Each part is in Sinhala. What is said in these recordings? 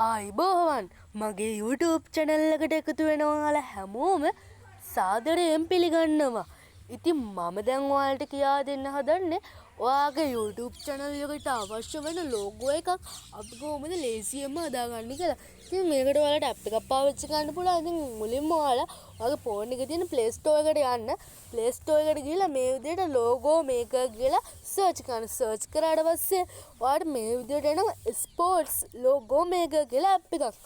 ආයිබෝවන් මගේ YouTube channel එකට එකතු වෙනවා ඔයාලා හැමෝම සාදරයෙන් පිළිගන්නවා. ඉතින් මම දැන් ඔයාලට කියා දෙන්න හදන්නේ ඔයාගේ YouTube channel එකට අවශ්‍ය වෙන logo එකක් අපි කොහොමද ලේසියෙන්ම හදාගන්නේ කියලා. ඉතින් මේකට ඔයාලට app එකක් පාවිච්චි කරන්න පුළුවන්. ඉතින් මුලින්ම ඔයාලා ඔයාගේ phone එකේ තියෙන Play Store එකට යන්න. Play Store එකට ගිහලා මේ විදිහට logo maker කියලා search කරන්න. search කරාට පස්සේ ඔයාලට මේ විදිහට එනවා sports logo maker කියලා app එකක්.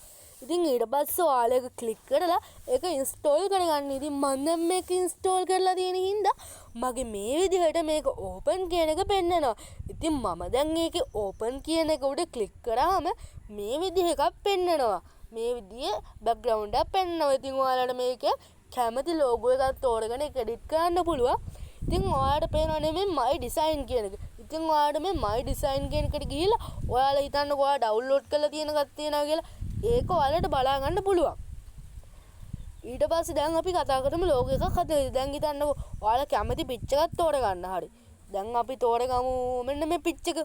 ඉතින් ඊට පස්සේ ඔයාලා ඒක ක්ලික් කරලා ඒක ඉන්ස්ටෝල් කරගන්න. ඉතින් මම දැන් මේක ඉන්ස්ටෝල් කරලා තියෙන හින්දා මගේ මේ විදිහට මේක ඕපන් කියන එක පෙන්නනවා. ඉතින් මම දැන් ඒකේ ඕපන් කියන එක උඩ ක්ලික් කරාම මේ විදිහ එකක් පෙන්නනවා. මේ විදිය බෑග්ග්‍රවුන්ඩ් එකක් පෙන්නනවා. ඉතින් ඔයාලට මේකේ කැමති logo එකක් තෝරගෙන ඒක එඩිට් කරන්න පුළුවන්. ඉතින් ඔයාලට පේනවනේ මේ my design කියන එක. ඉතින් ඔයාලට මේ my design කියන එකට ගිහිල්ලා ඔයාලා හිතන්නකෝ ඔයා ඩවුන්ලෝඩ් කරලා තියෙන එකක් තියෙනවා කියලා ඒක ඔයාලට බලා ගන්න පුළුවන්. ඊට පස්සේ දැන් අපි කතා කරමු logo එකක් හදලා. දැන් හිතන්නකෝ ඔයාලා කැමති පිච් එකක් තෝරගන්න. හරි. දැන් අපි තෝරගමු මෙන්න මේ පිච් එක.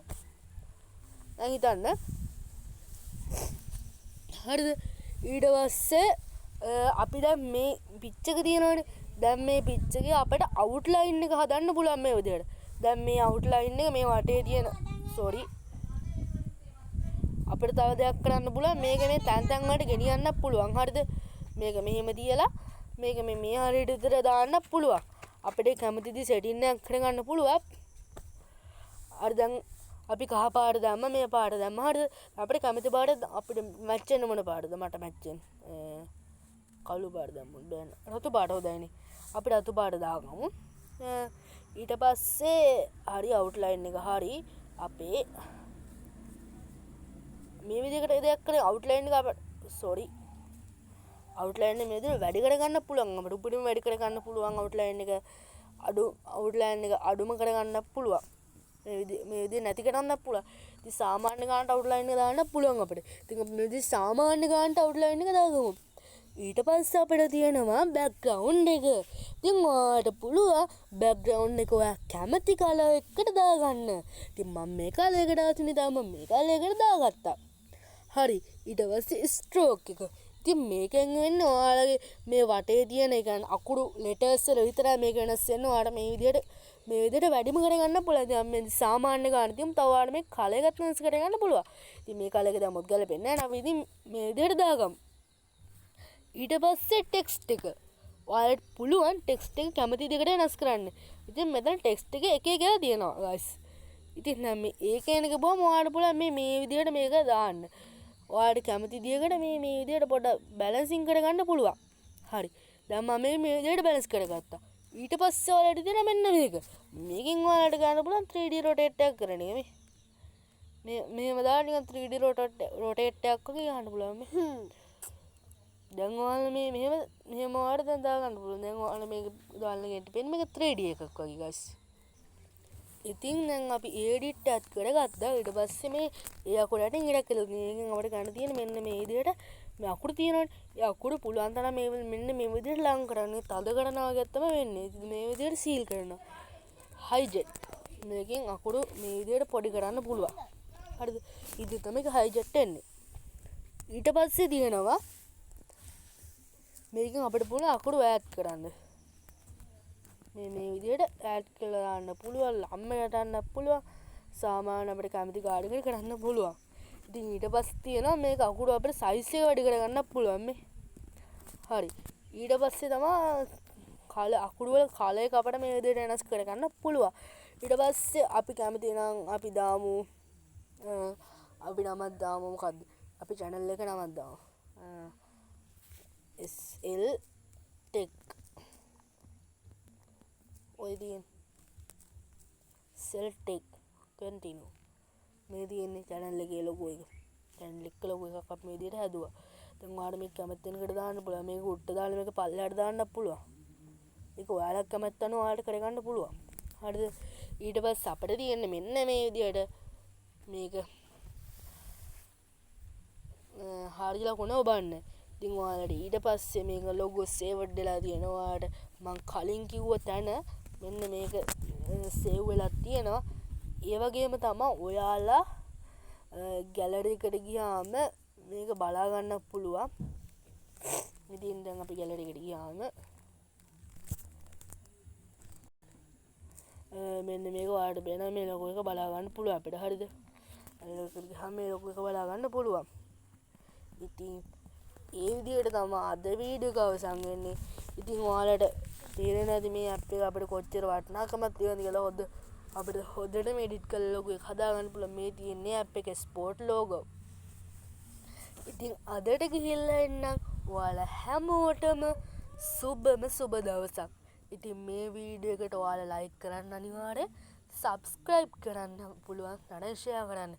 දැන් හිතන්න. හරිද? ඊට පස්සේ අපි දැන් මේ පිච් එක තියෙනවනේ. දැන් මේ පිච් එකේ අපිට අවුට්ලයින් එක හදන්න පුළුවන් මේ විදිහට. දැන් මේ අවුට්ලයින් එක මේ වටේ තියෙන අපිට තව දෙයක් කරන්න පුළුවන්. මේක මේ තැන් තැන් වලට ගෙනියන්න පුළුවන්. හරිද? මේක මෙහෙම තියලා මේක මේ හරියට විතර දාන්න පුළුවන්. අපිට කැමති සෙටින් එකක් කරගන්න පුළුවන්. හරි දැන් අපි කහ පාට දැම්ම මේ පාට දැම්ම. හරිද? අපිට කැමති පාට අපිට මැච් වෙන මොන පාටද? මට මැච් වෙන කළු පාට දැම්මොත් බෑන. රතු පාට හොඳයිනේ. අපිට රතු පාට දාගමු. ඊට පස්සේ හරි අවුට්ලයින් එක හරි අපේ මේ විදිහකට දෙයක් කරේ අවුට්ලයින් එක අපිට අවුට්ලයින් එක මේ විදිහට වැඩි කරගන්න පුළුවන්. අපිට උඩින්ම වැඩි කරගන්න පුළුවන් අවුට්ලයින් එක අවුට්ලයින් එක අඩුම කරගන්න පුළුවන්. මේ විදිහ නැති කරන්න පුළුවන්. ඉතින් සාමාන්‍ය ගානට අවුට්ලයින් එක දාන්න පුළුවන් අපිට. ඉතින් අපි මේ විදිහ සාමාන්‍ය ගානට අවුට්ලයින් එක දාගමු. ඊට පස්සේ අපිට තියෙනවා බෑග්ග්‍රවුන්ඩ් එක. ඉතින් ඔයාලට පුළුවන් බෑග්ග්‍රවුන්ඩ් එක ඔයා කැමති කලර් එකකට දාගන්න. ඉතින් මම මේ කලර් එකට ආතුනේ නිසා මම මේ කලර් එකට දාගත්තා. හරි. ඊට පස්සේ ස්ට්‍රෝක් එක. ඉතින් මේකෙන් වෙන්නේ ඔයාලගේ මේ වටේ තියෙන ඒ කියන්නේ අකුරු ලෙටර්ස් වල විතරයි මේක වෙනස් වෙන්නේ. ඔයාලට මේ විදිහට වැඩිම කරගන්න පුළුවන්. ඉතින් මේ සාමාන්‍ය ගාන තියමු. තව ඔයාලට මේ කලර් එකත් වෙනස් කරගන්න පුළුවන්. ඉතින් මේ කලර් එක දැම්මොත් ගැලපෙන්නේ නැහැ. අපි ඉතින් මේ විදිහට දාගමු. ඊට පස්සේ ටෙක්ස්ට් එක. ඔයාලට පුළුවන් ටෙක්ස්ට් එක කැමති දෙයකට වෙනස් කරන්න. ඉතින් මෙතන ටෙක්ස්ට් එක එක එක තියෙනවා guys. ඉතින් නම් මේ ඒ කියන එක බොහොම ඔයාලට පුළුවන් මේ විදිහට මේක දාන්න. ඔයාලට කැමති දෙයකට මේ විදිහට පොඩ්ඩක් බැලන්සින් කරගන්න පුළුවන්. හරි. දැන් මම මේ විදිහට බැලන්ස් කරගත්තා. ඊට පස්සේ ඔයාලට දෙන මෙන්න මේක. මේකෙන් ඔයාලට ගන්න පුළුවන් 3D rotate එකක් කරන එක මේ මෙහෙම දාලා නිකන් 3D rotate එකක් වගේ ගන්න පුළුවන් මේ. දැන් ඔයාලා මේ මෙහෙම ඔයාලට දැන් දාගන්න පුළුවන්. දැන් ඔයාලා මේක දාන්න ගෙන්න පෙන්නේ මේක 3D එකක් වගේ guys. ඉතින් දැන් අපි edit එකත් කරගත්තා. ඊට පස්සේ මේ ඒ අකුරට ඉඟිඩක් කියලා මේකෙන් අපිට ගන්න තියෙන මෙන්න මේ විදිහට මේ අකුරු තියෙනවනේ. ඒ අකුරු පුළුවන් තරම් මෙන්න මේ විදිහට ලං කරන්න. තද කරනවා ගත්තම වෙන්නේ. ඉතින් මේ විදිහට සීල් කරනවා. hijet මේකෙන් අකුරු මේ විදිහට පොඩි කරන්න පුළුවන්. හරිද? ඉතින් තමයි hijet එන්නේ. ඊට පස්සේ තියෙනවා මේකෙන් අපිට පුළුවන් අකුරු ඈඩ් කරන්න. මේ විදිහට ඈඩ් කරලා දාන්න පුළුවන්. ලම්මයට ගන්න පුළුවන්. සාමාන්‍ය අපිට කැමති ගාඩකට කරන්න පුළුවන්. ඉතින් ඊට පස්සේ තියෙනවා මේක අකුරු අපිට සයිස් එක වැඩි කරගන්න පුළුවන් මේ. හරි. ඊට පස්සේ තමයි අකුරු වල කලර් එක අපිට මේ විදිහට වෙනස් කරගන්න පුළුවන්. ඊට පස්සේ අපි කැමති නම් අපි දාමු අපි නමක් දාමු මොකද්ද? අපි channel එක නමක් දාමු. SL Tech ඔය තියෙන SL Tech continue මේ තියෙන්නේ channel එකේ logo එක. channel එක logo එකක් අපි මේ විදිහට හැදුවා. දැන් ඔයාලා මේක කැමති වෙනකට දාන්න පුළුවන්. මේක උඩට දාලා මේක පල්ලෙහාට දාන්න පුළුවන්. ඒක ඔයාලා කැමති අනුව ඔයාලට කරගන්න පුළුවන්. හරිද? ඊට පස්සේ අපිට තියෙන්නේ මෙන්න මේ විදිහට මේක හරියලා කොන ඔබන්න. ඉතින් ඔයාලට ඊට පස්සේ මේක logo saved වෙලා තියෙනවා. ඔයාලට මම කලින් කිව්ව තැන මෙන්න මේක save වෙලා තියෙනවා. ඒ වගේම තමයි ඔයාලා gallery එකට ගියාම මේක බලාගන්න පුළුවන්. ඉතින් දැන් අපි ගැලරියකට ගියාම මෙන්න මේක ඔයාලට පේනවා මේ ලොගෝ එක බලාගන්න පුළුවන් අපිට. හරිද? මේ ලොගෝ එක බලාගන්න පුළුවන්. ඉතින් ඒ විදිහට තමයි අද වීඩියෝ එක අවසන් වෙන්නේ. ඉතින් ඔයාලට තේරෙන්නේ නැති මේ ඇප් එක අපිට කොච්චර වටිනාකමක් තියෙනවද කියලා. අපිට හොඳටම එඩිට් කරලා ලොගෝ එක හදාගන්න පුළුවන්. මේ තියෙන්නේ ඇප් එකේ ස්පෝර්ට් ලෝගෝ. ඉතින් අදට ගිහිල්ලා එන්නම්. ඔයාලා හැමෝටම සුබ දවසක්. ඉතින් මේ වීඩියෝ එකට ඔයාලා ලයික් කරන්න අනිවාර්යෙන්, සබ්ස්ක්‍රයිබ් කරන්න පුළුවන් තරම් ෂෙයා කරන්න.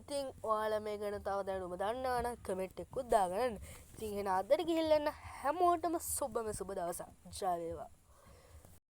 ඉතින් ඔයාලා මේ ගැන තව දැනුම දන්නවා නම් කමෙන්ට් එකකුත් දාගන්න. ඉතින් එහෙනම් අදට ගිහිල්ලා එන්න හැමෝටම සුබ දවසක්. ජය වේවා.